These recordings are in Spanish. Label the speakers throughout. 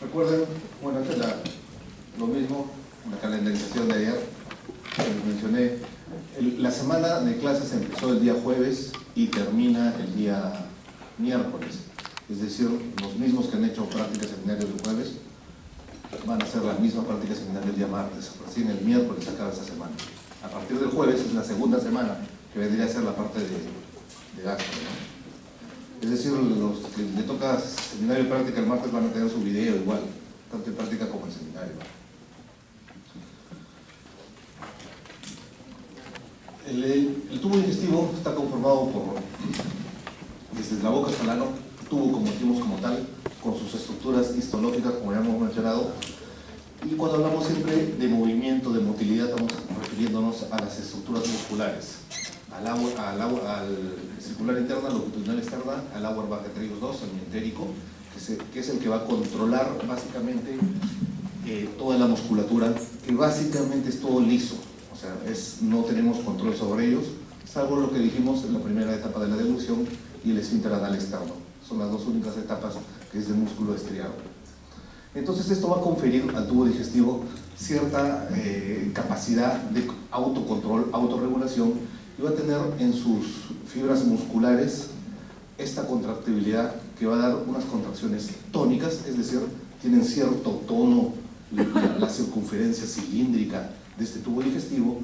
Speaker 1: Recuerden, bueno, esta es lo mismo, la calendarización de ayer, les mencioné. La semana de clases empezó el día jueves y termina el día miércoles. Es decir, los mismos que han hecho prácticas seminarios el jueves van a hacer la misma práctica seminario el día martes. Recién el miércoles acaba esa semana. A partir del jueves es la segunda semana que vendría a ser la parte de gasto, ¿no? Es decir, los que le toca seminario y práctica el martes van a tener su video igual, tanto en práctica como en seminario. El tubo digestivo está conformado desde la boca hasta el ano, tubo como decimos como tal, con sus estructuras histológicas, como ya hemos mencionado. Y cuando hablamos siempre de movimiento, de motilidad, estamos refiriéndonos a las estructuras musculares, al circular interna, longitudinal externa, al agua barbaterius 2, el mientérico, que es el que va a controlar básicamente toda la musculatura, que básicamente es todo liso, o sea, no tenemos control sobre ellos, salvo lo que dijimos en la primera etapa de la deducción y el esfínter anal externo. Son las dos únicas etapas que es de músculo estriado. Entonces esto va a conferir al tubo digestivo cierta capacidad de autocontrol, autorregulación, y va a tener en sus fibras musculares esta contractibilidad que va a dar unas contracciones tónicas, es decir, tienen cierto tono la circunferencia cilíndrica de este tubo digestivo,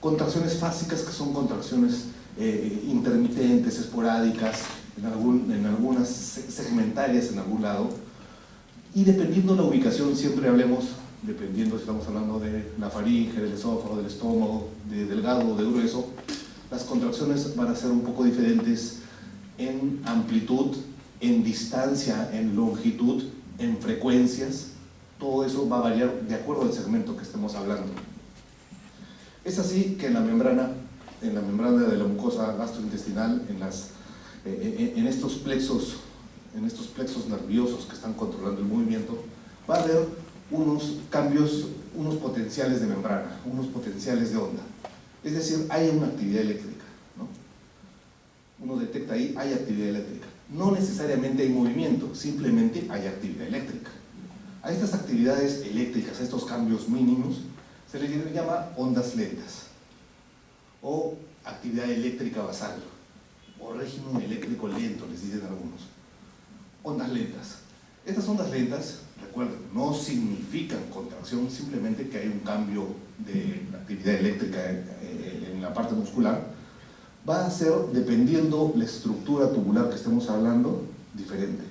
Speaker 1: contracciones fásicas que son contracciones intermitentes, esporádicas, en algunas segmentarias en algún lado, y dependiendo de la ubicación, siempre hablemos, dependiendo si estamos hablando de la faringe, del esófago, del estómago, de delgado o de grueso, las contracciones van a ser un poco diferentes en amplitud, en distancia, en longitud, en frecuencias. Todo eso va a variar de acuerdo al segmento que estemos hablando. Es así que en la membrana de la mucosa gastrointestinal, en estos plexos nerviosos que están controlando el movimiento, va a haber unos cambios, unos potenciales de membrana, unos potenciales de onda. Es decir, hay una actividad eléctrica, ¿no? Uno detecta ahí, hay actividad eléctrica. No necesariamente hay movimiento, simplemente hay actividad eléctrica. A estas actividades eléctricas, a estos cambios mínimos, se les llama ondas lentas, o actividad eléctrica basal, o régimen eléctrico lento, les dicen algunos. Ondas lentas. Estas ondas lentas, recuerden, no significan contracción, simplemente que hay un cambio de actividad eléctrica en la parte muscular. Va a ser, dependiendo la estructura tubular que estemos hablando, diferente.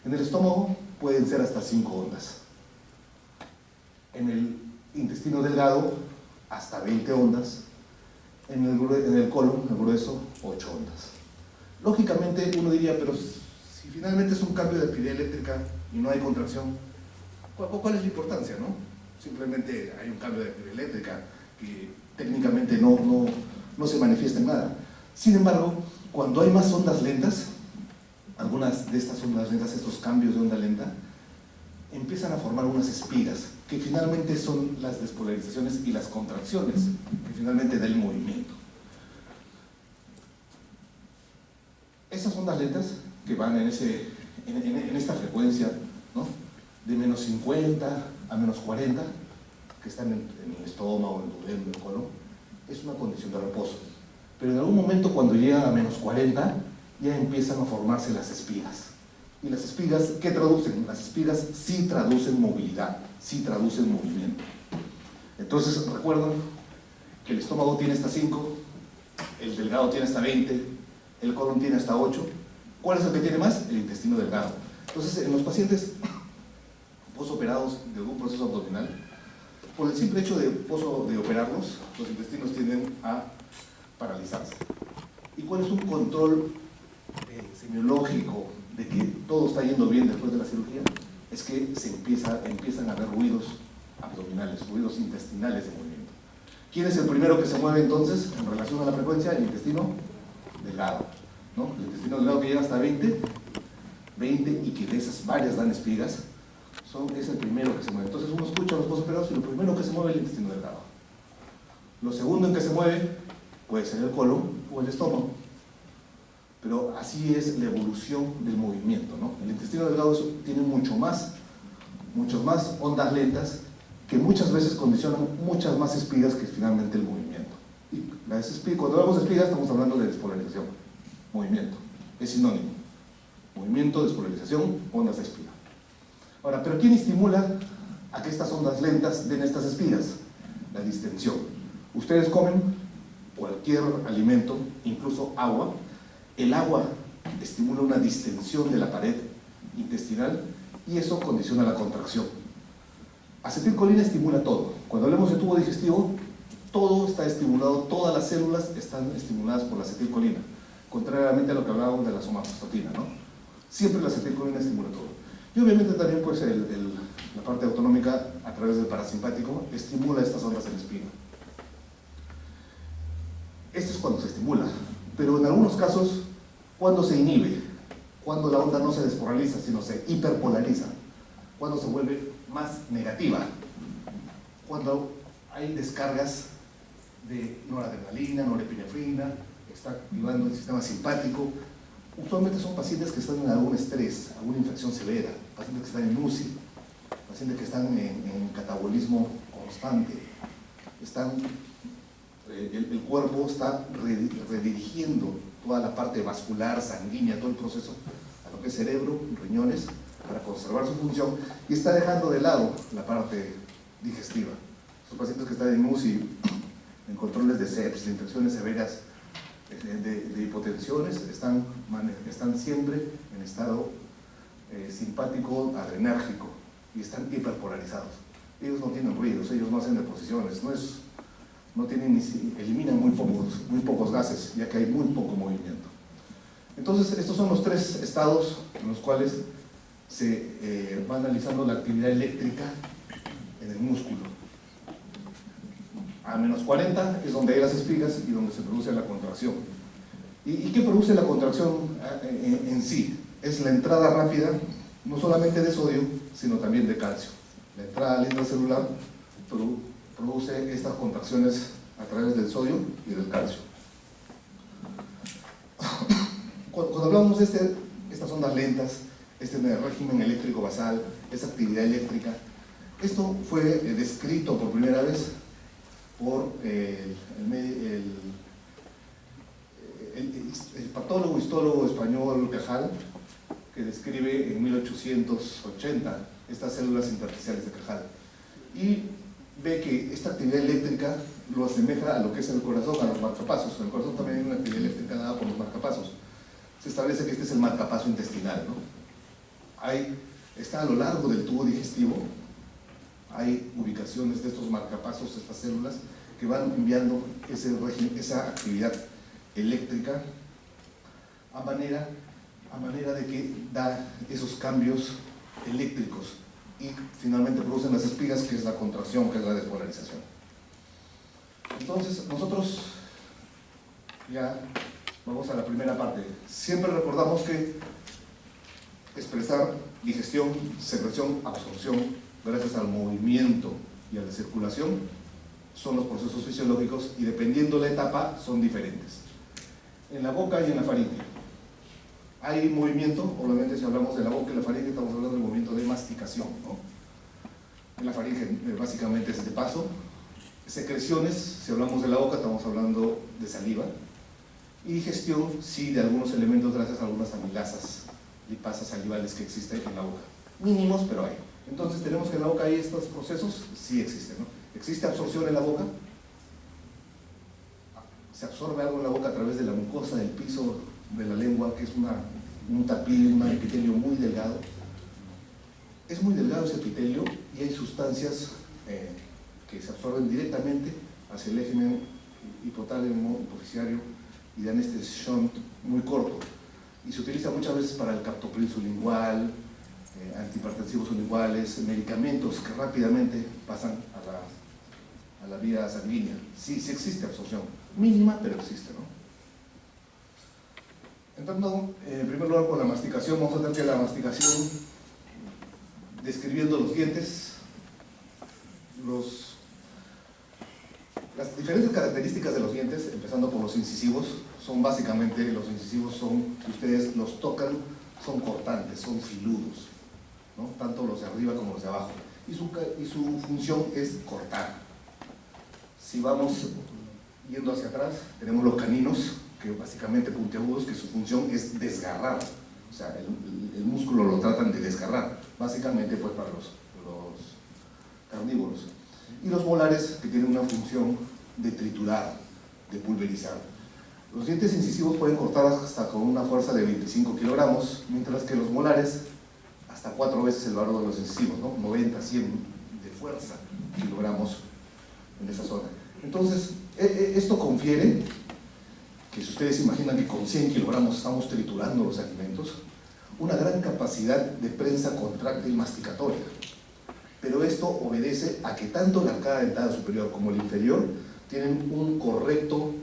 Speaker 1: En el estómago pueden ser hasta 5 ondas. En el intestino delgado, hasta 20 ondas. En el colon, el grueso, 8 ondas. Lógicamente uno diría, pero si finalmente es un cambio de actividad eléctrica y no hay contracción, ¿cuál es la importancia, no? Simplemente hay un cambio de actividad eléctrica que técnicamente no se manifiesta en nada. Sin embargo, cuando hay más ondas lentas, algunas de estas ondas lentas, estos cambios de onda lenta, empiezan a formar unas espigas, que finalmente son las despolarizaciones y las contracciones, que finalmente da el movimiento. Esas ondas lentas que van en esta frecuencia, ¿no? De menos 50 a menos 40, que están en el estómago, en el duodeno, en el colon, es una condición de reposo. Pero en algún momento, cuando llega a menos 40, ya empiezan a formarse las espigas. Y las espigas, ¿qué traducen? Las espigas sí traducen movilidad, sí traducen movimiento. Entonces, recuerden que el estómago tiene hasta 5, el delgado tiene hasta 20, el colon tiene hasta 8. ¿Cuál es el que tiene más? El intestino delgado. Entonces, en los pacientes posoperados de algún proceso abdominal, por el simple hecho de operarlos, los intestinos tienden a paralizarse. ¿Y cuál es un control semiológico de que todo está yendo bien después de la cirugía? Es que empiezan a haber ruidos abdominales, ruidos intestinales de movimiento. ¿Quién es el primero que se mueve entonces en relación a la frecuencia? El intestino delgado, ¿no? El intestino delgado que llega hasta 20 y que de esas varias dan espigas, es el primero que se mueve. Entonces uno escucha a los posoperados y lo primero que se mueve es el intestino delgado. Lo segundo en que se mueve puede ser el colon o el estómago. Pero así es la evolución del movimiento, ¿no? El intestino delgado tiene mucho más muchas más ondas lentas que muchas veces condicionan muchas más espigas que finalmente el movimiento. Y cuando hablamos de espigas estamos hablando de despolarización, movimiento, es sinónimo. Movimiento, despolarización, ondas de espiga. Ahora, ¿pero quién estimula a que estas ondas lentas den estas espigas? La distensión. Ustedes comen cualquier alimento, incluso agua. El agua estimula una distensión de la pared intestinal y eso condiciona la contracción. Acetilcolina estimula todo. Cuando hablamos de tubo digestivo, todo está estimulado, todas las células están estimuladas por la acetilcolina, contrariamente a lo que hablábamos de la somatostatina, ¿no? Siempre la acetilcolina estimula todo. Y obviamente también pues, la parte autonómica, a través del parasimpático, estimula estas ondas en la espiga. Esto es cuando se estimula, pero en algunos casos, cuando se inhibe, cuando la onda no se despolariza, sino se hiperpolariza, cuando se vuelve más negativa, cuando hay descargas de noradrenalina, norepinefrina, está activando el sistema simpático. Usualmente son pacientes que están en algún estrés, alguna infección severa, pacientes que están en UCI, pacientes que están en catabolismo constante, el cuerpo está redirigiendo toda la parte vascular, sanguínea, todo el proceso a lo que es cerebro, riñones, para conservar su función, y está dejando de lado la parte digestiva. Los pacientes que están en UCI, en controles de sepsis, de infecciones severas, de hipotensiones, están siempre en estado simpático adrenérgico y están hiperpolarizados. Ellos no tienen ruidos, ellos no hacen deposiciones, eliminan muy pocos gases, ya que hay muy poco movimiento. Entonces, estos son los tres estados en los cuales se va analizando la actividad eléctrica en el músculo. A menos 40 es donde hay las espigas y donde se produce la contracción. ¿Y qué produce la contracción en sí? Es la entrada rápida, no solamente de sodio, sino también de calcio. La entrada al intracelular produce estas contracciones a través del sodio y del calcio. Cuando hablamos de estas ondas lentas, este régimen eléctrico basal, esa actividad eléctrica, esto fue descrito por primera vez por el patólogo histólogo español Cajal, que describe en 1880 estas células intersticiales de Cajal, y ve que esta actividad eléctrica lo asemeja a lo que es el corazón, a los marcapasos. En el corazón también hay una actividad eléctrica dada por los marcapasos. Se establece que este es el marcapaso intestinal, ¿no? Está a lo largo del tubo digestivo, hay ubicaciones de estos marcapasos, estas células, que van enviando esa actividad eléctrica a manera de que da esos cambios eléctricos y finalmente producen las espigas, que es la contracción, que es la despolarización. Entonces, nosotros ya vamos a la primera parte. Siempre recordamos que expresar digestión, secreción, absorción, gracias al movimiento y a la circulación, son los procesos fisiológicos, y dependiendo la etapa son diferentes. En la boca y en la faringe hay movimiento. Obviamente, si hablamos de la boca y la faringe, estamos hablando del movimiento de masticación, ¿no? En la faringe básicamente es de paso. Secreciones, si hablamos de la boca, estamos hablando de saliva. Y digestión, sí, de algunos elementos gracias a algunas amilasas, lipasas salivales que existen en la boca. Mínimos, pero hay. Entonces, tenemos que en la boca hay estos procesos, sí existen, ¿no? Existe absorción en la boca. Se absorbe algo en la boca a través de la mucosa del piso de la lengua, que es un tapiz, un epitelio muy delgado. Es muy delgado ese epitelio y hay sustancias que se absorben directamente hacia el eje hipotálamo hipofisiario y dan este shunt muy corto. Y se utiliza muchas veces para el captopril sublingual, antihipertensivos sublinguales, medicamentos que rápidamente pasan a la vía sanguínea. Sí existe absorción, mínima, pero existe, ¿no? Entrando en primer lugar con la masticación, vamos a tener que la masticación, describiendo los dientes, las diferentes características de los dientes, empezando por los incisivos, son básicamente, los incisivos son, si ustedes los tocan, son cortantes, son filudos. ¿no? Tanto los de arriba como los de abajo. Y su función es cortar. Si vamos yendo hacia atrás, tenemos los caninos, que básicamente puntiagudos, que su función es desgarrar. O sea, el músculo lo tratan de desgarrar, básicamente pues para los carnívoros. Y los molares, que tienen una función de triturar, de pulverizar. Los dientes incisivos pueden cortar hasta con una fuerza de 25 kilogramos, mientras que los molares hasta 4 veces el valor de los incisivos, ¿no? 90, 100 de fuerza kilogramos en esa zona. Entonces, esto confiere que, si ustedes imaginan que con 100 kilogramos estamos triturando los alimentos, una gran capacidad de prensa contráctil masticatoria. Pero esto obedece a que tanto la arcada dentada superior como el inferior tienen un correcto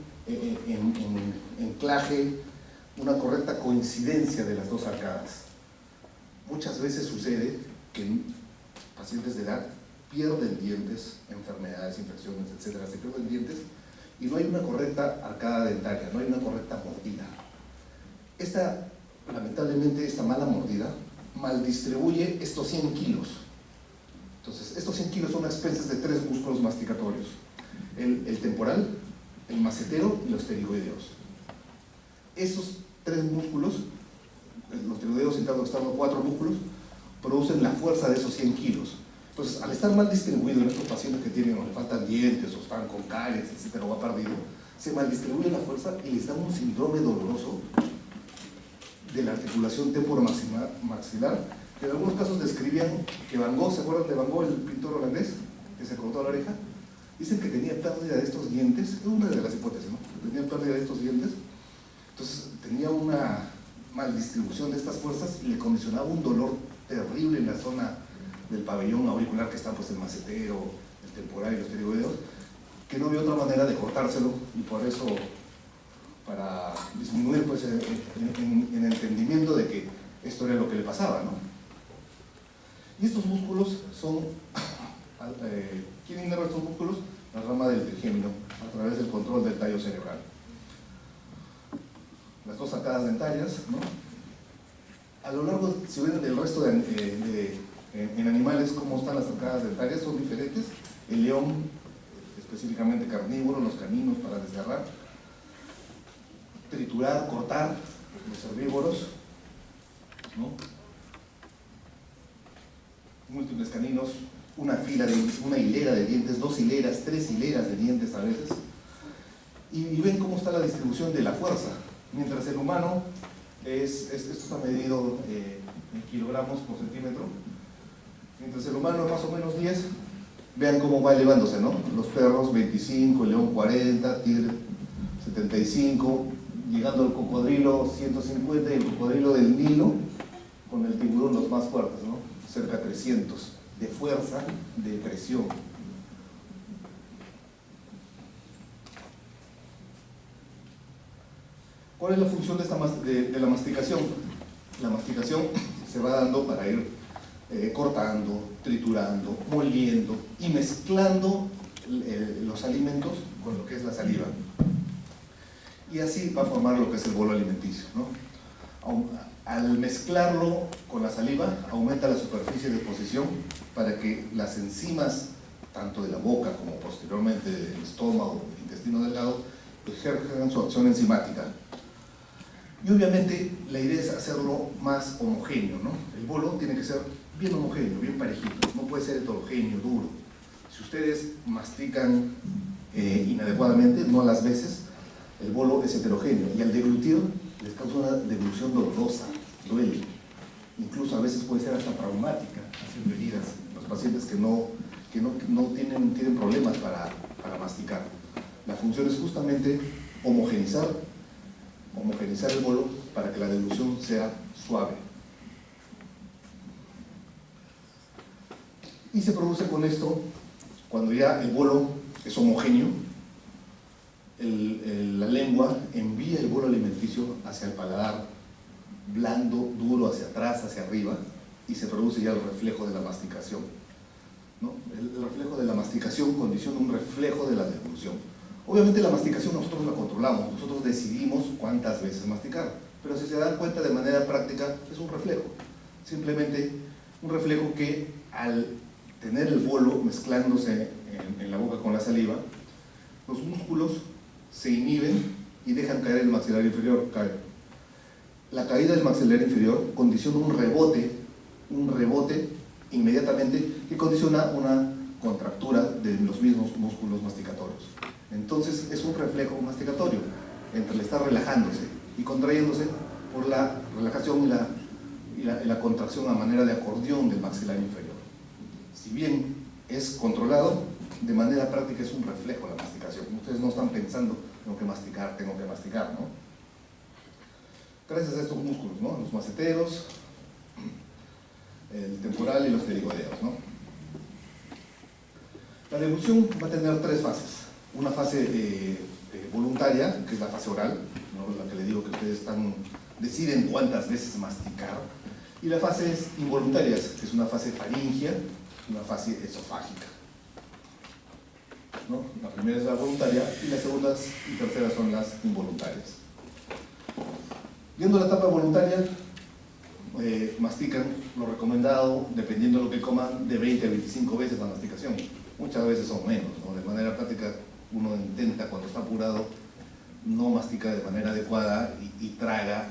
Speaker 1: enclaje, una correcta coincidencia de las dos arcadas. Muchas veces sucede que pacientes de edad pierden dientes, enfermedades, infecciones, etcétera, se pierden dientes y no hay una correcta arcada dentaria, no hay una correcta mordida. Lamentablemente, esta mala mordida maldistribuye estos 100 kilos. Entonces, estos 100 kilos son a expensas de 3 músculos masticatorios: el temporal, el macetero y los pterigoideos. Esos 3 músculos, los pterigoideos interno externo, 4 músculos, producen la fuerza de esos 100 kilos. Entonces, al estar mal distribuido en estos pacientes que tienen o le faltan dientes o están con caries, etcétera, o ha perdido, se mal distribuye la fuerza y les da un síndrome doloroso de la articulación temporomaxilar, que en algunos casos describían que Van Gogh, ¿se acuerdan de Van Gogh, el pintor holandés, que se cortó la oreja? Dicen que tenía pérdida de estos dientes, es una de las hipótesis, ¿no? Tenía pérdida de estos dientes, entonces tenía una maldistribución de estas fuerzas y le condicionaba un dolor terrible en la zona del pabellón auricular, que están pues el macetero, el temporal y los pterigoideos, que no había otra manera de cortárselo, y por eso, para disminuir pues en entendimiento de que esto era lo que le pasaba, ¿no? Y estos músculos son, ¿quién inerva estos músculos? La rama del trigémino, a través del control del tallo cerebral. Las dos arcadas dentarias, ¿no? A lo largo, si ven del resto en animales, cómo están las arcadas dentarias, son diferentes. El león, específicamente carnívoro, los caninos para desgarrar, triturar, cortar, los herbívoros, ¿no? Múltiples caninos, una hilera de dientes, 2 hileras, 3 hileras de dientes a veces. Y ven cómo está la distribución de la fuerza. Mientras el humano, esto está medido en kilogramos por centímetro, mientras el humano es más o menos 10, vean cómo va elevándose, ¿no? Los perros 25, el león 40, tigre 75, llegando al cocodrilo 150 y el cocodrilo del Nilo, con el tiburón los más fuertes, ¿no? Cerca de 300 de fuerza, de presión. ¿Cuál es la función de la masticación? La masticación se va dando para ir cortando, triturando, moliendo y mezclando los alimentos con lo que es la saliva. Y así va a formar lo que es el bolo alimenticio, ¿no? Al mezclarlo con la saliva, aumenta la superficie de exposición para que las enzimas, tanto de la boca como posteriormente del estómago, del intestino delgado, ejerzan su acción enzimática. Y obviamente la idea es hacerlo más homogéneo, ¿no? El bolo tiene que ser bien homogéneo, bien parejito, no puede ser heterogéneo, duro. Si ustedes mastican inadecuadamente, no a las veces, el bolo es heterogéneo y al deglutir les causa una deglución dolorosa, duele. Incluso a veces puede ser hasta traumática, haciendo heridas. Los pacientes que no tienen problemas para masticar. La función es justamente homogenizar el bolo para que la deglución sea suave. Y se produce con esto, cuando ya el bolo es homogéneo, la lengua envía el bolo alimenticio hacia el paladar, blando, duro, hacia atrás, hacia arriba, y se produce ya el reflejo de la masticación, ¿no? El reflejo de la masticación condiciona un reflejo de la deglución. Obviamente la masticación nosotros la controlamos, nosotros decidimos cuántas veces masticar, pero si se dan cuenta de manera práctica es un reflejo. Simplemente Un reflejo que al tener el bolo mezclándose en la boca con la saliva, los músculos se inhiben y dejan caer el maxilar inferior. La caída del maxilar inferior condiciona un rebote inmediatamente que condiciona una contractura de los mismos músculos masticatorios. Entonces es un reflejo masticatorio entre el estar relajándose y contrayéndose por la relajación y la contracción a manera de acordeón del maxilar inferior. Si bien es controlado, de manera práctica es un reflejo la masticación. Ustedes no están pensando, tengo que masticar, ¿no? Gracias a estos músculos, ¿no? Los maceteros, el temporal y los pterigodeos, ¿no? La deglución va a tener tres fases. Una fase voluntaria, que es la fase oral, ¿no? La que le digo que ustedes deciden cuántas veces masticar. Y la fase involuntaria, que es una fase faringea, una fase esofágica, ¿no? La primera es la voluntaria y las segundas y terceras son las involuntarias. Viendo la etapa voluntaria, mastican lo recomendado, dependiendo de lo que coman, de 20 a 25 veces la masticación. Muchas veces son menos, ¿no? De manera práctica uno intenta, cuando está apurado, no mastica de manera adecuada y traga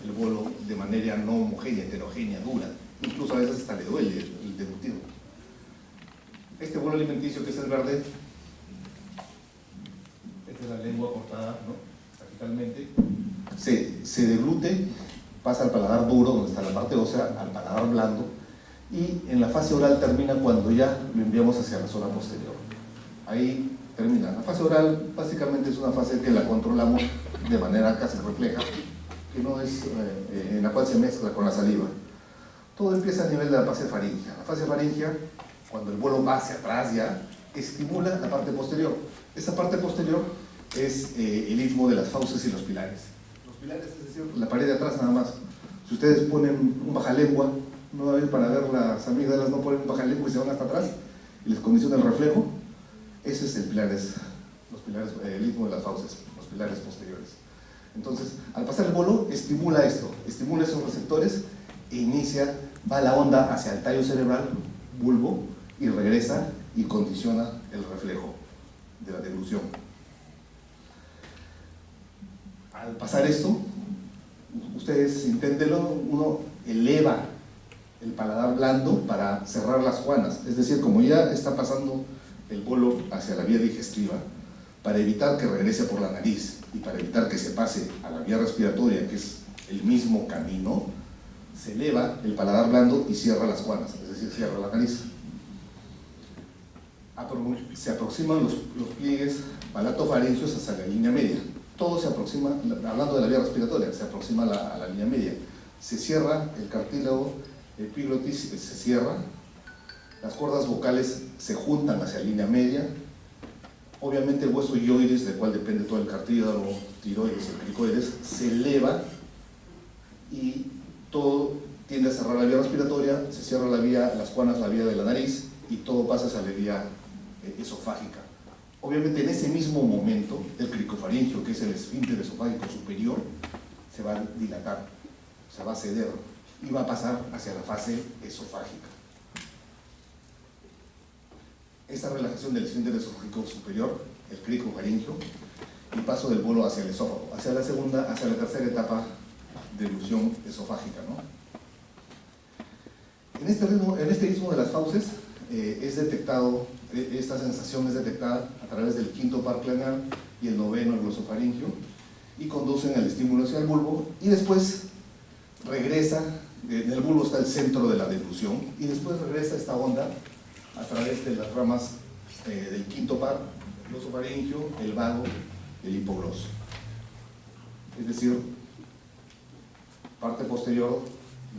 Speaker 1: el bolo de manera no homogénea, heterogénea, dura. Incluso a veces hasta le duele el deglutido. Este bolo alimenticio, que es el verde, esta es la lengua cortada, ¿no? Sagittalmente, se deglute, pasa al paladar duro, donde está la parte ósea, al paladar blando, y en la fase oral termina cuando ya lo enviamos hacia la zona posterior. Ahí termina. La fase oral básicamente es una fase que la controlamos de manera casi refleja, que no es, en la cual se mezcla con la saliva. Todo empieza a nivel de la fase faríngea. La fase faríngea, cuando el bolo va hacia atrás ya, estimula la parte posterior. Esa parte posterior es el istmo de las fauces y los pilares. Los pilares, es decir, la pared de atrás nada más. Si ustedes ponen un bajalengua, no para ver las amígdalas, no ponen un bajalengua y se van hasta atrás y les condiciona el reflejo, ese es el el istmo de las fauces, los pilares posteriores. Entonces, al pasar el bolo, estimula esto, estimula esos receptores e va la onda hacia el tallo cerebral, bulbo, y regresa y condiciona el reflejo de la deglución. Al pasar esto, ustedes inténtenlo, uno eleva el paladar blando para cerrar las juanas, es decir, como ya está pasando el bolo hacia la vía digestiva, para evitar que regrese por la nariz y para evitar que se pase a la vía respiratoria, que es el mismo camino, se eleva el paladar blando y cierra las juanas, es decir, cierra la nariz. Se aproximan los pliegues palatofaringeos hacia la línea media. Todo se aproxima, hablando de la vía respiratoria, se aproxima a la línea media. Se cierra el cartílago epiglotis, se cierra, las cuerdas vocales se juntan hacia la línea media. Obviamente el hueso hyoides, del cual depende todo el cartílago, tiroides y cricoides, se eleva y todo tiende a cerrar la vía respiratoria, se cierra las juanas, la vía de la nariz, y todo pasa hacia la vía esofágica. Obviamente en ese mismo momento, el cricofaringeo, que es el esfínter esofágico superior, se va a dilatar, se va a ceder y va a pasar hacia la fase esofágica. Esta relajación del esfínter esofágico superior, el cricofaringeo, y paso del bolo hacia el esófago, hacia la tercera etapa de deglución esofágica, ¿no? En este istmo de las fauces esta sensación es detectada a través del quinto par craneal y el noveno, el glosofaringeo, y conducen al estímulo hacia el bulbo, y después regresa, en el bulbo está el centro de la deglución, y después regresa esta onda a través de las ramas del quinto par, el glosofaringeo, el vago, el hipogloso. Es decir, parte posterior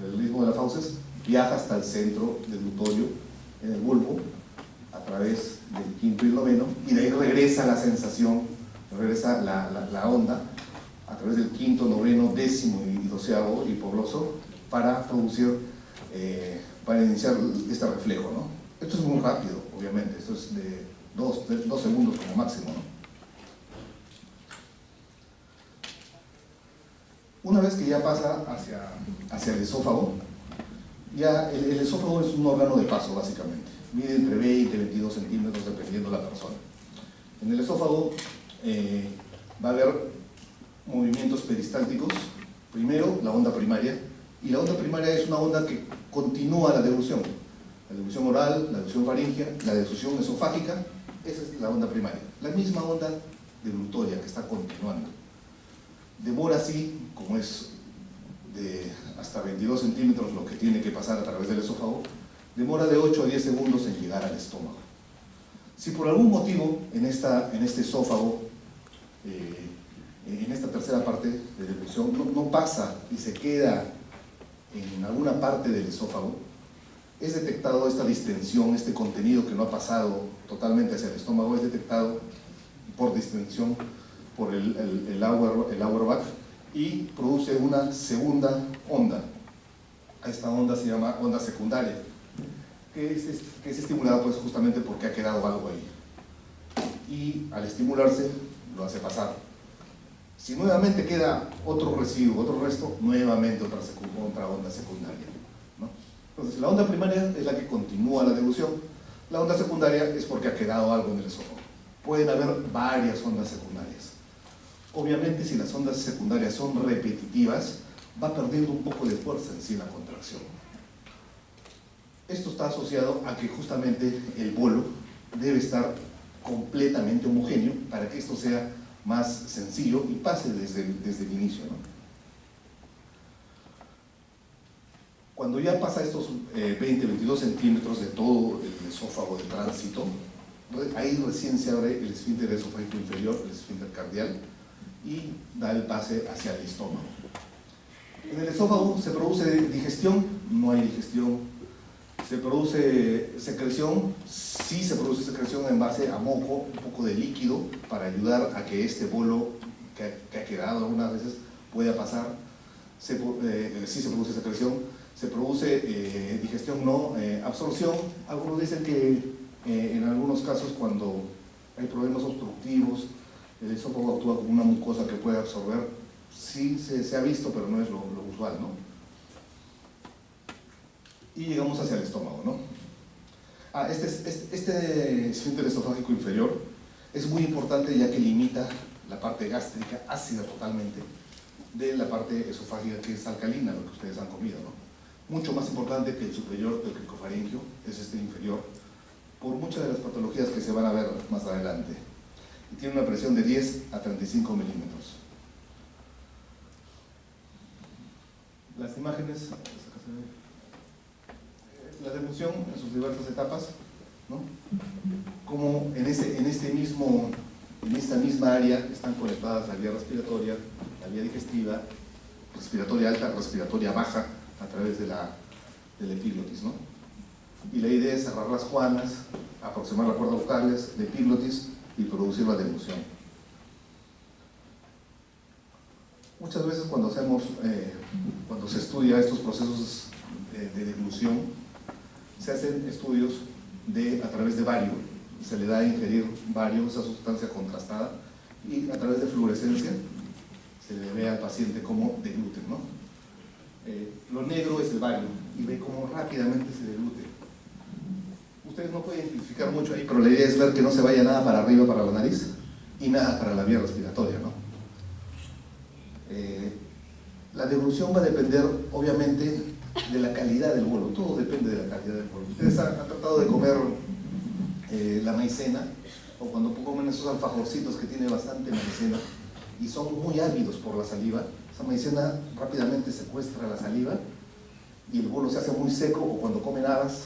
Speaker 1: del istmo de las fauces viaja hasta el centro deglutorio en el bulbo a través del quinto y el noveno, y de ahí regresa la sensación, regresa la onda a través del quinto, noveno, décimo y doceavo hipogloso para producir, para iniciar este reflejo, ¿no? Esto es muy rápido, obviamente, esto es de 2 segundos como máximo, ¿no? Una vez que ya pasa hacia el esófago, Ya el esófago es un órgano de paso, básicamente. Mide entre 20 y 22 centímetros, dependiendo de la persona. En el esófago va a haber movimientos peristálticos. Primero, la onda primaria. Y la onda primaria es una onda que continúa la deglución. La deglución oral, la deglución faríngea, la deglución esofágica. Esa es la onda primaria. La misma onda deglutoria que está continuando. Demora así, como es de hasta 22 centímetros lo que tiene que pasar a través del esófago, demora de 8 a 10 segundos en llegar al estómago. Si por algún motivo en este esófago, en esta tercera parte de deglución, no pasa y se queda en alguna parte del esófago, es detectado esta distensión, este contenido que no ha pasado totalmente hacia el estómago, es detectado por distensión por el Auerbach y produce una segunda onda. Esta onda se llama onda secundaria, que es estimulada pues justamente porque ha quedado algo ahí. Y al estimularse, lo hace pasar. Si nuevamente queda otro residuo, otro resto, nuevamente otra onda secundaria, ¿no? Entonces, la onda primaria es la que continúa la deglución. La onda secundaria es porque ha quedado algo en el esófago. Pueden haber varias ondas secundarias. Obviamente, si las ondas secundarias son repetitivas, va perdiendo un poco de fuerza en sí la contracción. Esto está asociado a que justamente el bolo debe estar completamente homogéneo para que esto sea más sencillo y pase desde el inicio, ¿no? Cuando ya pasa estos 20-22 centímetros de todo el esófago de tránsito, ahí recién se abre el esfínter esofágico inferior, el esfínter cardial, y da el pase hacia el estómago. En el esófago se produce digestión, no hay digestión. Se produce secreción, sí se produce secreción en base a moco, un poco de líquido, para ayudar a que este bolo que ha quedado algunas veces pueda pasar. Sí se produce secreción. Se produce digestión, no, absorción. Algunos dicen que en algunos casos cuando hay problemas obstructivos, el esófago actúa como una mucosa que puede absorber. Sí se ha visto, pero no es lo usual, ¿no? Y llegamos hacia el estómago, ¿no? Este esfínter esofágico inferior es muy importante ya que limita la parte gástrica ácida totalmente de la parte esofágica que es alcalina, lo que ustedes han comido, ¿no? Mucho más importante que el superior del cricofaringio es este inferior, por muchas de las patologías que se van a ver más adelante. Y tiene una presión de 10 a 35 milímetros. Las imágenes, la deglución en sus diversas etapas, ¿no? Como en esta misma área están conectadas la vía respiratoria, la vía digestiva, respiratoria alta, respiratoria baja, a través de la epiglotis, ¿no? Y la idea es cerrar las juanas, aproximar las cuerdas vocales de epiglotis y producir la deglución. Muchas veces cuando se estudia estos procesos de deglución, se hacen estudios a través de bario. Se le da a ingerir bario, esa sustancia contrastada, y a través de fluorescencia se le ve al paciente cómo degluten, ¿no? Lo negro es el bario, y ve cómo rápidamente se deglute. Ustedes no pueden identificar mucho ahí, pero la idea es ver que no se vaya nada para arriba, para la nariz, y nada para la vía respiratoria, ¿no? La deglución va a depender, obviamente, de la calidad del bolo. Todo depende de la calidad del bolo. Ustedes han tratado de comer la maicena, o cuando comen esos alfajorcitos que tiene bastante maicena y son muy ávidos por la saliva, esa maicena rápidamente secuestra la saliva y el bolo se hace muy seco, o cuando comen habas,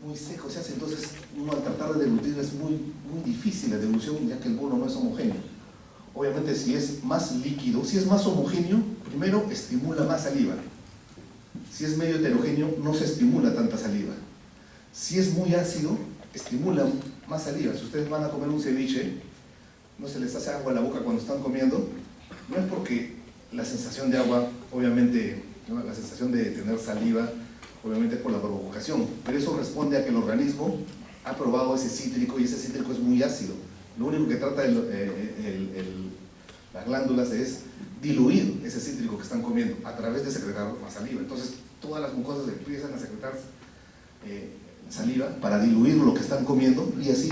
Speaker 1: muy seco se hace. Entonces uno al tratar de deglutir es muy difícil la deglución, ya que el bolo no es homogéneo. Obviamente si es más líquido, si es más homogéneo, primero estimula más saliva. Si es medio heterogéneo, no se estimula tanta saliva. Si es muy ácido, estimula más saliva. Si ustedes van a comer un ceviche, no se les hace agua en la boca cuando están comiendo, no es porque la sensación de agua, obviamente, ¿no? La sensación de tener saliva, obviamente es por la provocación, pero eso responde a que el organismo ha probado ese cítrico y ese cítrico es muy ácido. Lo único que trata las glándulas es diluir ese cítrico que están comiendo a través de secretar más saliva. Entonces todas las mucosas empiezan a secretar saliva para diluir lo que están comiendo y así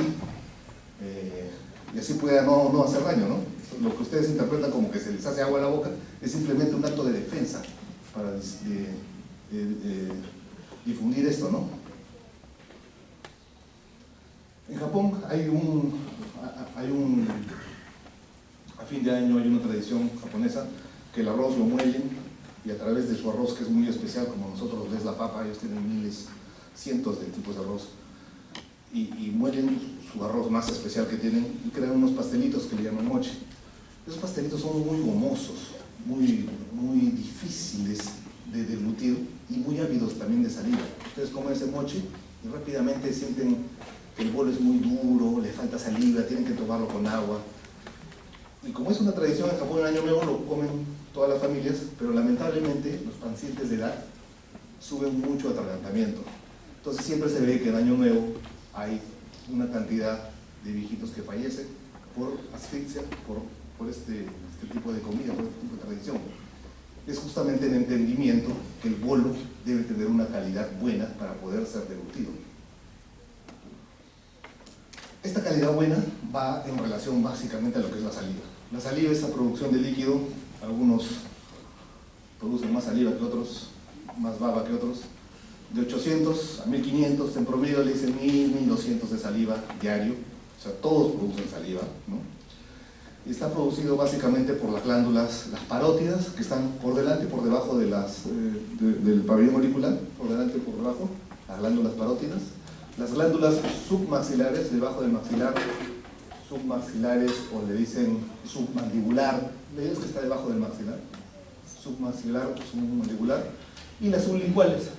Speaker 1: pueda no hacer daño, ¿no? Lo que ustedes interpretan como que se les hace agua en la boca es simplemente un acto de defensa para difundir esto, ¿no? En Japón a fin de año hay una tradición japonesa que el arroz lo muelen y a través de su arroz, que es muy especial, como nosotros es la papa, ellos tienen miles, cientos de tipos de arroz, y muelen su arroz más especial que tienen y crean unos pastelitos que le llaman mochi. Esos pastelitos son muy gomosos, muy difíciles de deglutir y muy ávidos también de saliva. Ustedes comen ese mochi y rápidamente sienten que el bolo es muy duro, le falta saliva, tienen que tomarlo con agua. Y como es una tradición en Japón, en Año Nuevo lo comen todas las familias, pero lamentablemente los pacientes de edad suben mucho atragantamiento. Entonces siempre se ve que en Año Nuevo hay una cantidad de viejitos que fallecen por asfixia, por este tipo de comida, por este tipo de tradición. Es justamente el entendimiento que el bolo debe tener una calidad buena para poder ser deglutido. Esta calidad buena va en relación básicamente a lo que es la saliva. La saliva es la producción de líquido, algunos producen más saliva que otros, más baba que otros. De 800 a 1500, en promedio le dicen 1200 de saliva diario, o sea, todos producen saliva, ¿no? Y está producido básicamente por las glándulas, las parótidas, que están por delante y por debajo de del pabellón auricular, por delante y por debajo, las glándulas parótidas. Las glándulas submaxilares, debajo del maxilar, submaxilares, o le dicen submandibular, ¿ves que está debajo del maxilar? Submaxilar, submandibular, y las sublinguales.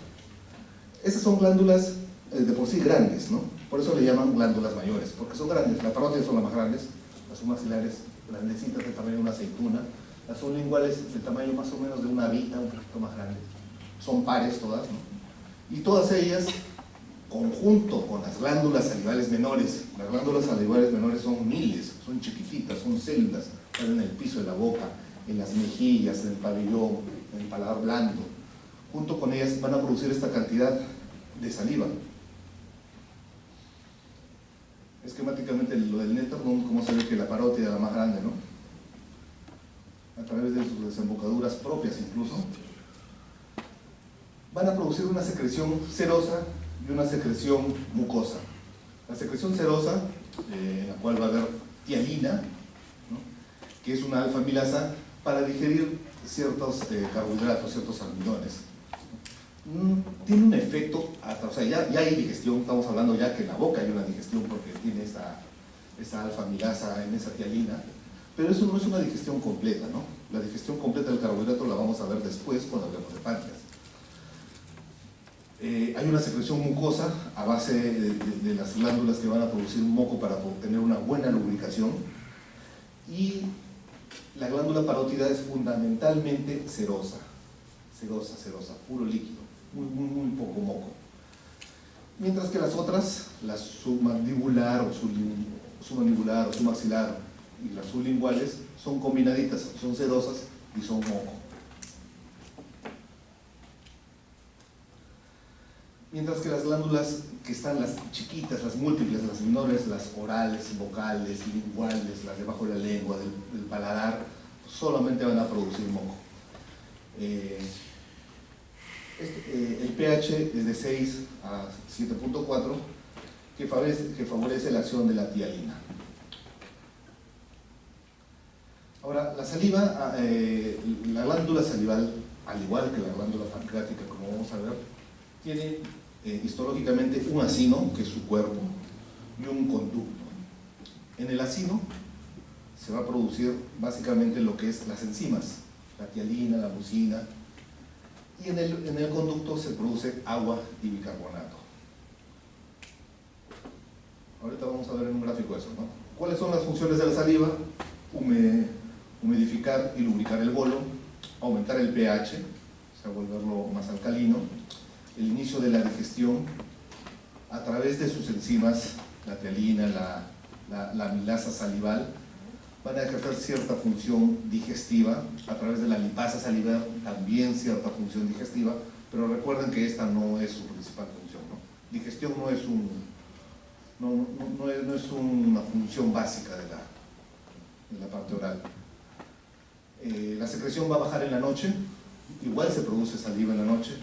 Speaker 1: Esas son glándulas de por sí grandes, ¿no? Por eso le llaman glándulas mayores, porque son grandes. Las parótidas son las más grandes, las submaxilares grandecitas del tamaño de una aceituna, las sublinguales del tamaño más o menos de una vita, un poquito más grande. Son pares todas, ¿no? Y todas ellas, conjunto con las glándulas salivales menores. Las glándulas salivales menores son miles, son chiquititas, son células, están en el piso de la boca, en las mejillas, en el pabellón, en el paladar blando. Junto con ellas van a producir esta cantidad de saliva. Esquemáticamente lo del néctar, como se ve que la parótida es la más grande, ¿no? A través de sus desembocaduras propias incluso, van a producir una secreción serosa y una secreción mucosa. La secreción serosa, en la cual va a haber tialina, ¿no? Que es una alfa-amilasa para digerir ciertos carbohidratos, ciertos almidones. Tiene un efecto, o sea, ya hay digestión, estamos hablando ya que en la boca hay una digestión porque tiene esa alfa-amilasa en esa tialina, pero eso no es una digestión completa, ¿no? La digestión completa del carbohidrato la vamos a ver después cuando hablemos de páncreas. Hay una secreción mucosa a base de las glándulas que van a producir moco para obtener una buena lubricación, y la glándula parótida es fundamentalmente serosa, puro líquido, muy poco moco. Mientras que las otras, la submandibular o submaxilar y las sublinguales, son combinaditas, son sedosas y son moco. Mientras que las glándulas que están, las chiquitas, las múltiples, las menores, las orales, vocales, linguales, las debajo de la lengua, del paladar, solamente van a producir moco. El pH es de 6 a 7.4, que favorece la acción de la tialina. Ahora, la saliva, la glándula salival, al igual que la glándula pancreática, como vamos a ver, tiene histológicamente un acino, que es su cuerpo, y un conducto. En el acino se va a producir básicamente lo que es las enzimas, la tialina, la mucina, y en el conducto se produce agua y bicarbonato. Ahorita vamos a ver en un gráfico eso, ¿no? ¿Cuáles son las funciones de la saliva? Humidificar y lubricar el bolo, aumentar el pH, o sea, volverlo más alcalino, el inicio de la digestión a través de sus enzimas, la tialina, la amilasa salival, van a ejercer cierta función digestiva, a través de la lipasa salivar también cierta función digestiva, pero recuerden que esta no es su principal función, ¿no? Digestión no es una función básica de la parte oral. La secreción va a bajar en la noche, igual se produce saliva en la noche.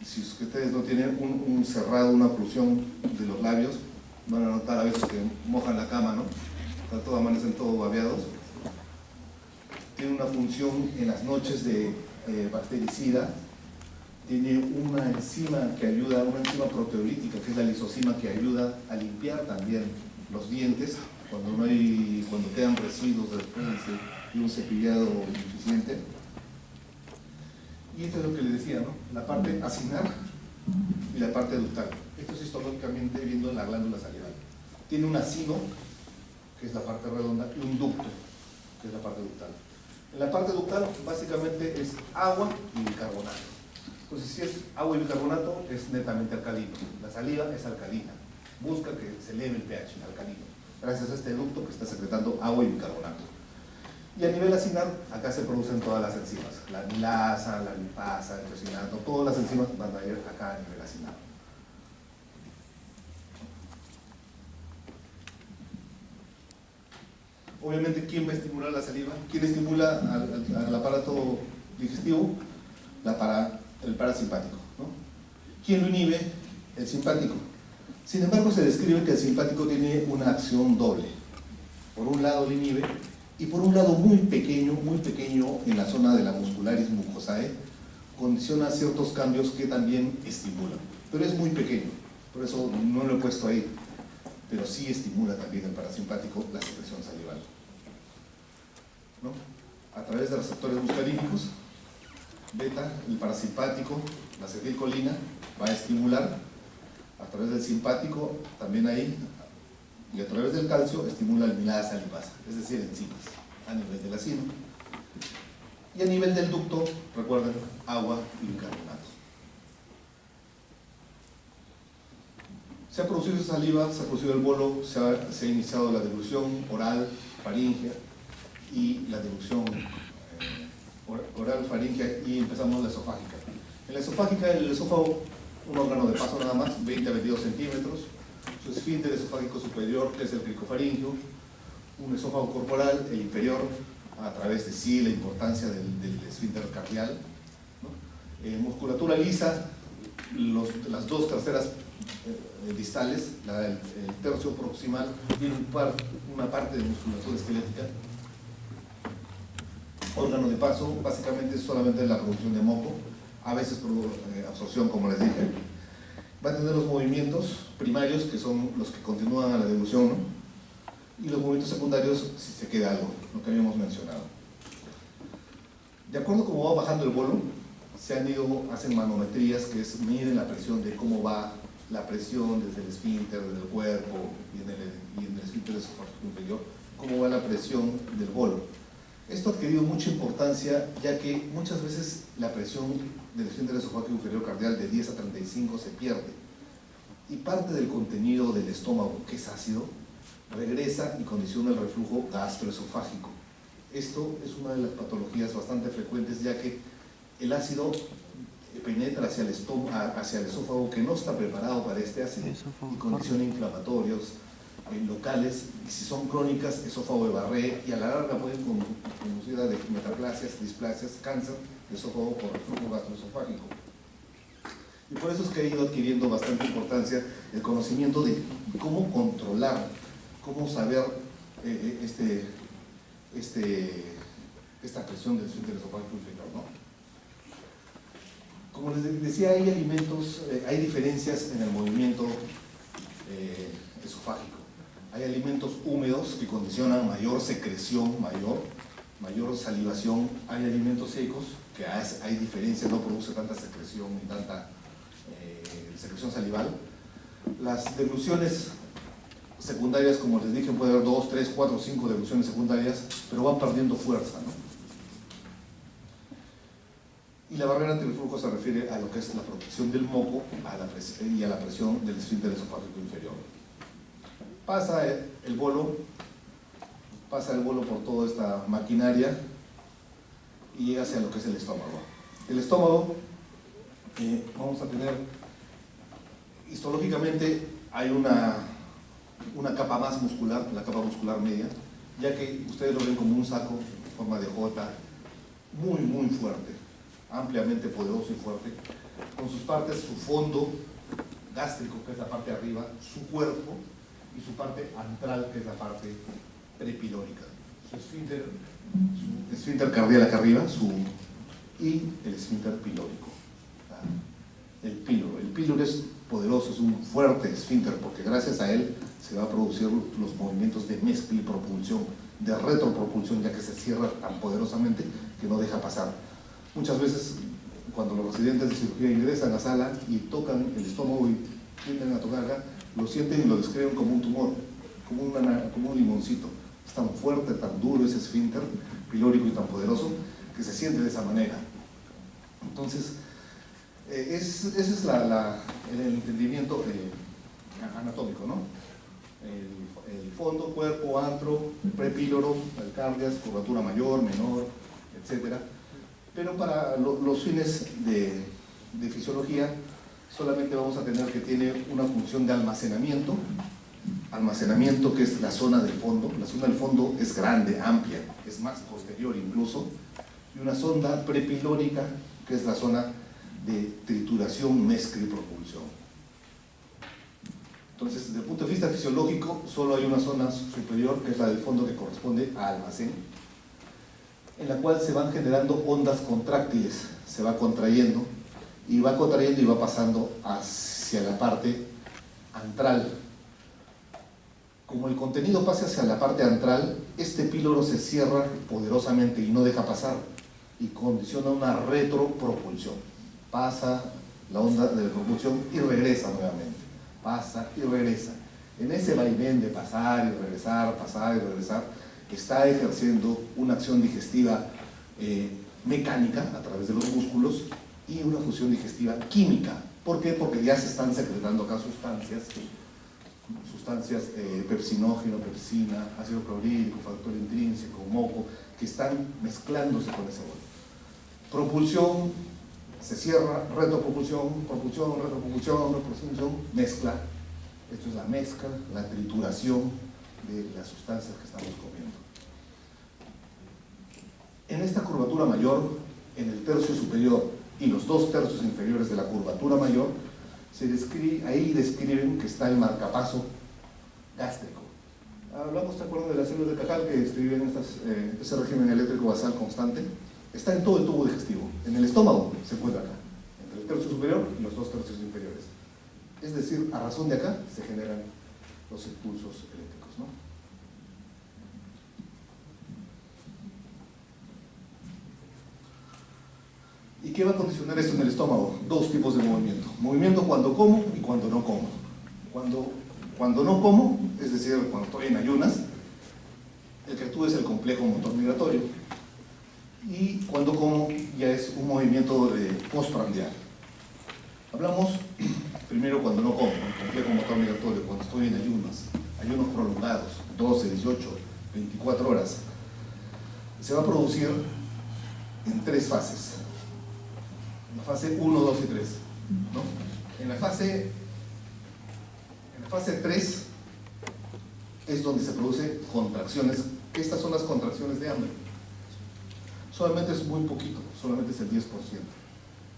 Speaker 1: Si ustedes no tienen un cerrado, una oclusión de los labios, van a notar a veces que mojan la cama, ¿no? Todos amanecen todos babeados. Tiene una función en las noches de bactericida. Tiene una enzima que ayuda, una enzima proteolítica, que es la lisozima, que ayuda a limpiar también los dientes cuando quedan residuos después de un cepillado insuficiente. Y esto es lo que les decía, ¿no? La parte acinar y la parte ductal. Esto es histológicamente viendo en la glándula salival. Tiene un acino, que es la parte redonda, y un ducto, que es la parte ductal. En la parte ductal básicamente es agua y bicarbonato. Entonces, si es agua y bicarbonato, es netamente alcalino. La saliva es alcalina. Busca que se eleve el pH alcalino, gracias a este ducto que está secretando agua y bicarbonato. Y a nivel acinar, acá se producen todas las enzimas. La amilasa, la lipasa, el tiosinato, todas las enzimas van a ir acá a nivel acinar. Obviamente, ¿quién va a estimular la saliva? ¿Quién estimula al aparato digestivo? El parasimpático, ¿no? ¿Quién lo inhibe? El simpático. Sin embargo, se describe que el simpático tiene una acción doble. Por un lado lo inhibe, y por un lado muy pequeño en la zona de la muscularis mucosae, condiciona ciertos cambios que también estimulan. Pero es muy pequeño, por eso no lo he puesto ahí. Pero sí estimula también el parasimpático la secreción salival, ¿no? A través de receptores muscarínicos, beta, el parasimpático, la acetilcolina, va a estimular. A través del simpático, también ahí, y a través del calcio, estimula el milasa lipasa, es decir, enzimas, a nivel del acino. Y a nivel del ducto, recuerden, agua y bicarbonato. Se ha producido saliva, se ha producido el bolo, se ha iniciado la deglución oral, faríngea, y la deglución oral, faríngea, y empezamos la esofágica. En la esofágica, el esófago, un órgano de paso nada más, 20 a 22 centímetros, su esfínter esofágico superior, que es el cricofaringio, un esófago corporal, el inferior, a través de sí la importancia del esfínter cardial, ¿no? Musculatura lisa, las dos terceras distales, el tercio proximal, tiene una parte de musculatura esquelética. Órgano de paso, básicamente es solamente la producción de moco, a veces por absorción, como les dije. Va a tener los movimientos primarios, que son los que continúan a la deglución, ¿no? Y los movimientos secundarios, si se queda algo, lo que habíamos mencionado. De acuerdo a cómo va bajando el bolo, hacen manometrías, que es miden la presión de cómo va la presión desde el esfínter, desde el cuerpo y en el esfínter esofágico inferior, cómo va la presión del bolo. Esto ha adquirido mucha importancia, ya que muchas veces la presión del esfínter esofágico inferior cardial de 10 a 35 se pierde, y parte del contenido del estómago, que es ácido, regresa y condiciona el reflujo gastroesofágico. Esto es una de las patologías bastante frecuentes, ya que el ácido penetra hacia el esófago, que no está preparado para este ácido, y condiciona inflamatorios locales, y si son crónicas, esófago de Barré, y a la larga pueden conducir a metaplasias, displasias, cáncer de esófago por reflujo gastroesofágico. Y por eso es que ha ido adquiriendo bastante importancia el conocimiento de cómo controlar, cómo saber esta presión del esfínter esofágico inferior, ¿no? Como les decía, hay alimentos, hay diferencias en el movimiento esofágico. Hay alimentos húmedos que condicionan mayor secreción, mayor salivación. Hay alimentos secos que hay diferencias, no produce tanta secreción ni tanta secreción salival. Las degluciones secundarias, como les dije, puede haber 2, 3, 4, 5 degluciones secundarias, pero van perdiendo fuerza, ¿no? Y la barrera antirreflujo se refiere a lo que es la protección del moco y a la presión del esfínter esofágico inferior. Pasa el bolo por toda esta maquinaria y llega hacia lo que es el estómago. El estómago vamos a tener, histológicamente hay una capa más muscular, la capa muscular media, ya que ustedes lo ven como un saco en forma de J, muy fuerte, ampliamente poderoso y fuerte, con sus partes, su fondo gástrico, que es la parte de arriba, su cuerpo, y su parte antral, que es la parte prepilórica. Su esfínter cardial acá arriba, y el esfínter pilórico. El píloro es poderoso, es un fuerte esfínter, porque gracias a él se va a producir los movimientos de mezcla y propulsión, de retropropulsión, ya que se cierra tan poderosamente que no deja pasar. Muchas veces, cuando los residentes de cirugía ingresan a la sala y tocan el estómago y tienden a tocar acá, lo sienten y lo describen como un tumor, como un limoncito. Es tan fuerte, tan duro ese esfínter pilórico y tan poderoso que se siente de esa manera. Entonces, ese es el entendimiento anatómico, ¿no? El fondo, cuerpo, antro, prepíloro, el cardias, curvatura mayor, menor, etc. Pero para los fines de fisiología, solamente vamos a tener que tiene una función de almacenamiento, que es la zona del fondo. La zona del fondo es grande, amplia, es más posterior incluso, y una sonda prepilórica, que es la zona de trituración, mezcla y propulsión. Entonces, desde el punto de vista fisiológico, solo hay una zona superior, que es la del fondo, que corresponde a almacén, en la cual se van generando ondas contráctiles, se va contrayendo y va pasando hacia la parte antral. Como el contenido pase hacia la parte antral, este píloro se cierra poderosamente y no deja pasar, y condiciona una retropropulsión. Pasa la onda de propulsión y regresa nuevamente, pasa y regresa. En ese vaivén de pasar y regresar, está ejerciendo una acción digestiva mecánica a través de los músculos y una función digestiva química. ¿Por qué? Porque ya se están secretando acá sustancias pepsinógeno, pepsina, ácido clorhídrico, factor intrínseco, moco, que están mezclándose con ese bolo. Propulsión, se cierra, retropropulsión, retropropulsión, mezcla. Esto es la mezcla, la trituración de las sustancias que estamos comiendo. En esta curvatura mayor, en el tercio superior y los 2 tercios inferiores de la curvatura mayor, ahí describen que está el marcapaso gástrico. Hablamos, ¿te acuerdas de las células de Cajal que describen ese régimen eléctrico basal constante? Está en todo el tubo digestivo. En el estómago se encuentra acá, entre el tercio superior y los 2 tercios inferiores. Es decir, a razón de acá se generan los impulsos eléctricos, ¿no? ¿Y qué va a condicionar esto en el estómago? 2 tipos de movimiento. Movimiento cuando como y cuando no como. Cuando no como, es decir, cuando estoy en ayunas, el que actúa es el complejo motor migratorio. Y cuando como ya es un movimiento de postprandial. Hablamos primero cuando no como, el complejo motor migratorio, cuando estoy en ayunos prolongados, 12, 18, 24 horas. Se va a producir en 3 fases. La fase 1, 2 y 3, ¿no? En la fase 3 es donde se producen contracciones. Estas son las contracciones de hambre. Solamente es muy poquito, solamente es el 10%.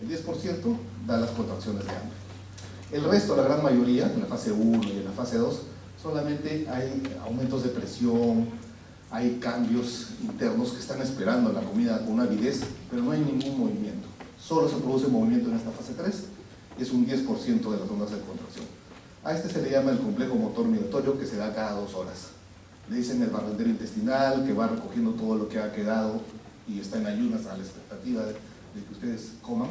Speaker 1: El 10% da las contracciones de hambre. El resto, la gran mayoría, en la fase 1 y en la fase 2, solamente hay aumentos de presión, hay cambios internos que están esperando la comida con una avidez, pero no hay ningún movimiento. Solo se produce movimiento en esta fase 3, es un 10% de las ondas de contracción. A este se le llama el complejo motor migratorio, que se da cada 2 horas. Le dicen el barrendero intestinal, que va recogiendo todo lo que ha quedado y está en ayunas a la expectativa de que ustedes coman.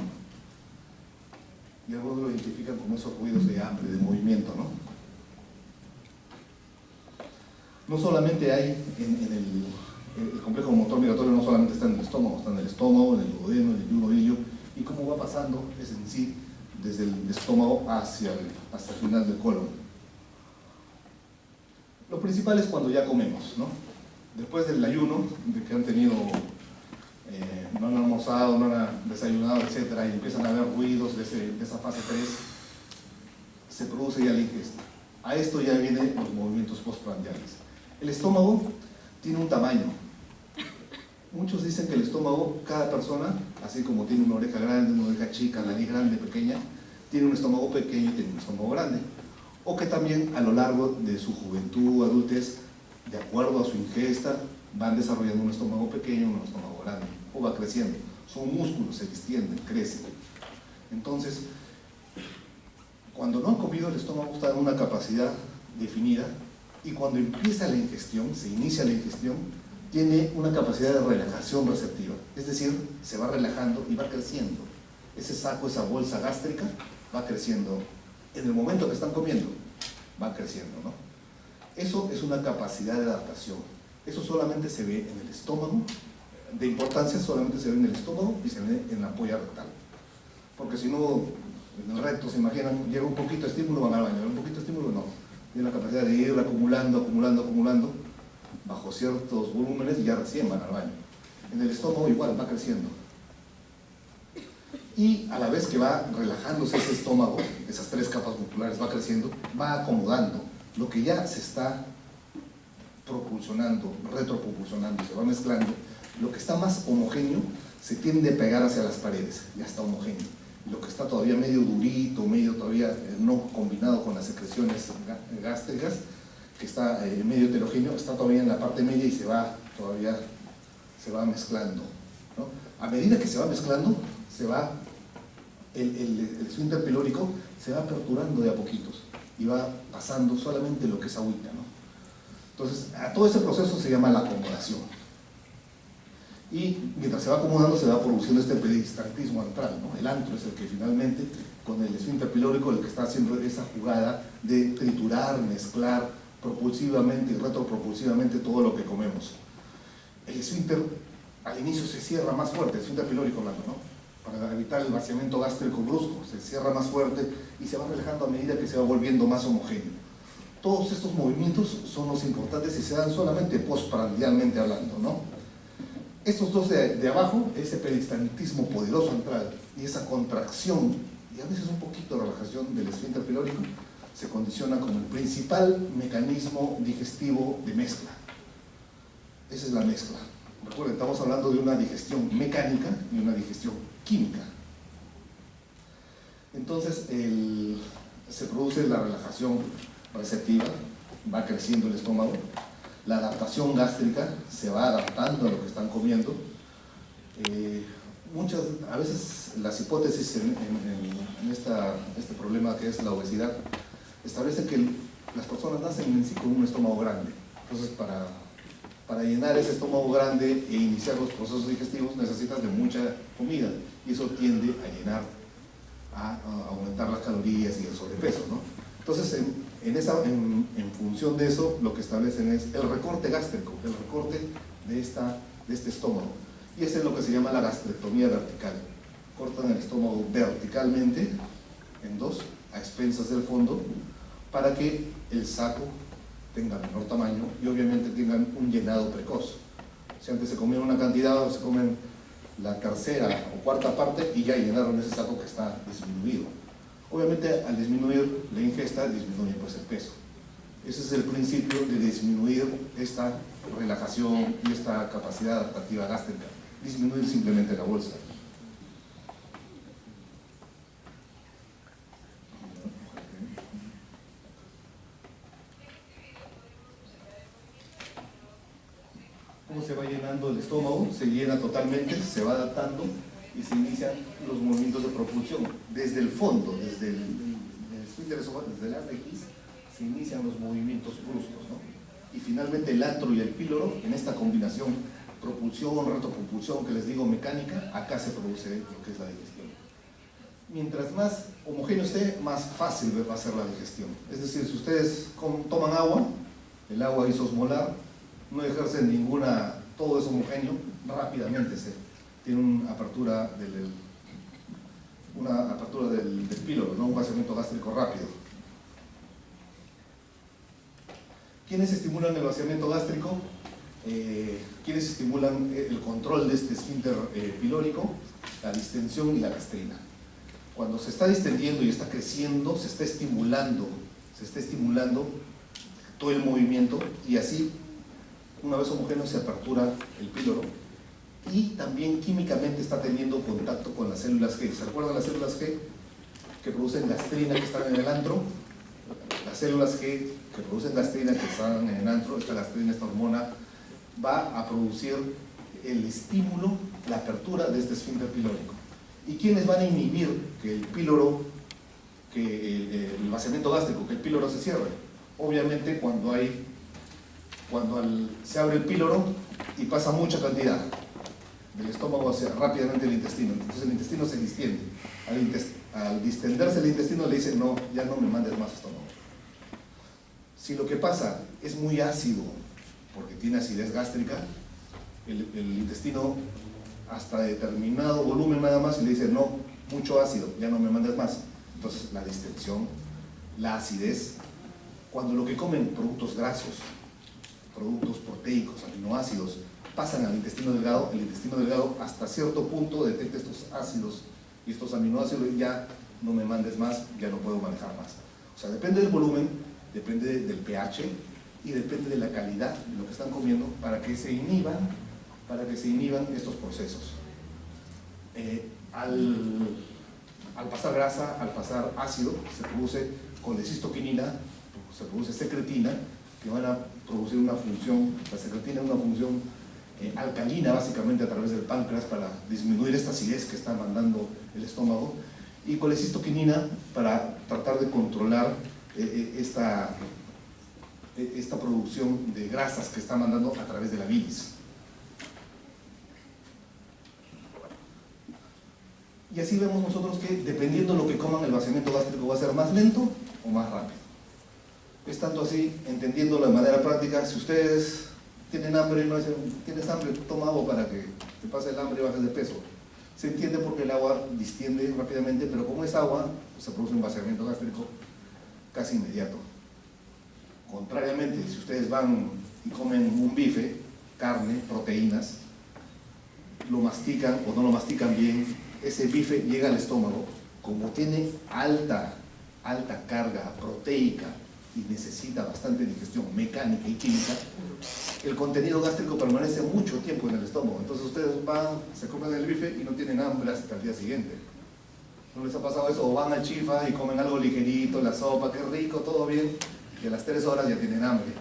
Speaker 1: Y algunos lo identifican como esos ruidos de hambre, de movimiento, ¿no? No solamente hay el complejo motor migratorio, no solamente está en el estómago, está en el estómago, en el duodeno, en el duodenio, y cómo va pasando es en sí desde el estómago hasta el final del colon. Lo principal es cuando ya comemos, ¿no? Después del ayuno, de que han tenido no han almorzado, no han desayunado, etcétera, y empiezan a haber ruidos de esa fase 3, se produce ya la ingesta. A esto ya vienen los movimientos postprandiales. El estómago tiene un tamaño. Muchos dicen que el estómago, cada persona, así como tiene una oreja grande, una oreja chica, nariz grande, pequeña, tiene un estómago pequeño y tiene un estómago grande. O que también a lo largo de su juventud, adultez, de acuerdo a su ingesta, van desarrollando un estómago pequeño, un estómago grande, o va creciendo. Son músculos, se extienden, crecen. Entonces, cuando no han comido, el estómago está en una capacidad definida, y cuando empieza la ingestión, se inicia la ingestión, tiene una capacidad de relajación receptiva. Es decir, se va relajando y va creciendo. Ese saco, esa bolsa gástrica, va creciendo. En el momento que están comiendo, va creciendo, ¿no? Eso es una capacidad de adaptación. Eso solamente se ve en el estómago, de importancia solamente se ve en el estómago y se ve en la ampolla rectal. Porque si no, en el recto se imaginan, llega un poquito de estímulo, van al baño, un poquito de estímulo, no. Tiene la capacidad de ir acumulando, bajo ciertos volúmenes y ya recién van al baño. En el estómago igual, va creciendo. Y a la vez que va relajándose ese estómago, esas 3 capas musculares va creciendo, va acomodando lo que ya se está propulsionando, retropropulsionando, se va mezclando. Lo que está más homogéneo se tiende a pegar hacia las paredes, ya está homogéneo. Lo que está todavía medio durito, medio todavía no combinado con las secreciones gástricas, que está medio heterogéneo, está todavía en la parte media y se va mezclando, ¿no? A medida que se va mezclando, el esfínter pilórico se va aperturando de a poquitos y va pasando solamente lo que es agüita, ¿no? Entonces, a todo ese proceso se llama la acomodación. Y mientras se va acomodando, se va produciendo este peristaltismo antral, ¿no? El antro es el que finalmente, con el esfínter pilórico, el que está haciendo esa jugada de triturar, mezclar propulsivamente y retropropulsivamente todo lo que comemos. El esfínter al inicio se cierra más fuerte, el esfínter pilórico hablando, ¿no? Para evitar el vaciamiento gástrico brusco, se cierra más fuerte y se va relajando a medida que se va volviendo más homogéneo. Todos estos movimientos son los importantes y se dan solamente postprandialmente hablando, ¿no? Estos dos de abajo, ese peristaltismo poderoso antral y esa contracción y a veces un poquito de relajación del esfínter pilórico se condiciona como el principal mecanismo digestivo de mezcla. Esa es la mezcla. Recuerden, estamos hablando de una digestión mecánica y una digestión química. Entonces, se produce la relajación receptiva, va creciendo el estómago, la adaptación gástrica se va adaptando a lo que están comiendo. A veces las hipótesis en este problema que es la obesidad establecen que las personas nacen en sí con un estómago grande. Entonces, para llenar ese estómago grande e iniciar los procesos digestivos necesitas de mucha comida y eso tiende a aumentar las calorías y el sobrepeso, ¿no? Entonces, en función de eso, lo que establecen es el recorte gástrico, el recorte de este estómago. Y eso es lo que se llama la gastrectomía vertical. Cortan el estómago verticalmente en 2, a expensas del fondo, para que el saco tenga menor tamaño y obviamente tengan un llenado precoz. Si antes se comían una cantidad, o se comen la tercera o cuarta parte y ya llenaron ese saco que está disminuido. Obviamente al disminuir la ingesta, disminuye pues el peso. Ese es el principio de disminuir esta relajación y esta capacidad adaptativa gástrica. Disminuir simplemente la bolsa. ¿Cómo se va llenando el estómago? Se llena totalmente, se va adaptando y se inician los movimientos de propulsión. Desde el fondo, desde el esfínter esofágico, desde la raíz, se inician los movimientos bruscos, ¿no? Y finalmente el antro y el píloro, en esta combinación propulsión, retropropulsión, que les digo mecánica, acá se produce lo que es la digestión. Mientras más homogéneo esté, más fácil va a ser la digestión. Es decir, si ustedes toman agua, el agua isosmolar, no ejerce ninguna, todo es homogéneo, rápidamente tiene una apertura del píloro, ¿no? Un vaciamiento gástrico rápido. ¿Quiénes estimulan el vaciamiento gástrico? ¿Quiénes estimulan el control de este esfínter pilórico? La distensión y la gastrina. Cuando se está distendiendo y está creciendo, se está estimulando todo el movimiento, y así, una vez homogéneo, se apertura el píloro, y también químicamente está teniendo contacto con las células G. ¿Se acuerdan las células G que producen gastrina, que están en el antro? Las células G que producen gastrina, que están en el antro, esta gastrina, esta hormona, va a producir el estímulo, la apertura de este esfínter pilórico. ¿Y quiénes van a inhibir que el píloro, que el vaciamiento gástrico, que el píloro se cierre? Obviamente cuando se abre el píloro y pasa mucha cantidad del estómago hacia rápidamente el intestino, entonces el intestino se distiende. Al distenderse el intestino le dicen, no, ya no me mandes más estómago. Si lo que pasa es muy ácido, porque tiene acidez gástrica, el intestino hasta determinado volumen nada más y le dice, no, mucho ácido, ya no me mandes más. Entonces la distensión, la acidez, cuando lo que comen productos grasos, productos proteicos, aminoácidos, pasan al intestino delgado, el intestino delgado hasta cierto punto detecta estos ácidos y estos aminoácidos y ya no me mandes más, ya no puedo manejar más. O sea, depende del volumen, depende del pH y depende de la calidad de lo que están comiendo para que se inhiban estos procesos. Al pasar grasa, al pasar ácido, se produce colecistoquinina, se produce secretina, que van a producir una función, la secretina es una función alcalina básicamente a través del páncreas para disminuir esta acidez que está mandando el estómago, y colecistoquinina para tratar de controlar esta producción de grasas que está mandando a través de la bilis. Y así vemos nosotros que dependiendo de lo que coman, el vaciamiento gástrico va a ser más lento o más rápido. Es tanto así, entendiéndolo de manera práctica, si ustedes tienen hambre, no dicen, tienes hambre, toma agua para que te pase el hambre y bajes de peso. Se entiende porque el agua distiende rápidamente, pero como es agua, se produce un vaciamiento gástrico casi inmediato. Contrariamente, si ustedes van y comen un bife, carne, proteínas, lo mastican o no lo mastican bien, ese bife llega al estómago, como tiene alta carga proteica y necesita bastante digestión mecánica y química, el contenido gástrico permanece mucho tiempo en el estómago. Entonces ustedes van, se comen el bife y no tienen hambre hasta el día siguiente. ¿No les ha pasado eso? O van al chifa y comen algo ligerito, la sopa, qué rico, todo bien, y a las 3 horas ya tienen hambre.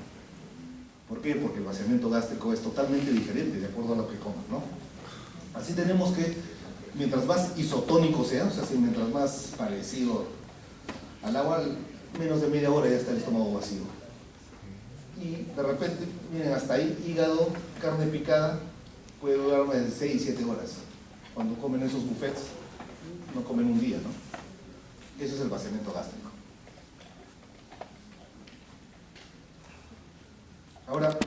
Speaker 1: ¿Por qué? Porque el vaciamiento gástrico es totalmente diferente de acuerdo a lo que coman, ¿no? Así tenemos que, mientras más isotónico sea, o sea, mientras más parecido al agua, menos de media hora ya está el estómago vacío. Y de repente, miren, hasta ahí, hígado, carne picada, puede durar más de 6-7 horas. Cuando comen esos buffets, no comen un día, ¿no? Eso es el vaciamiento gástrico. Ahora,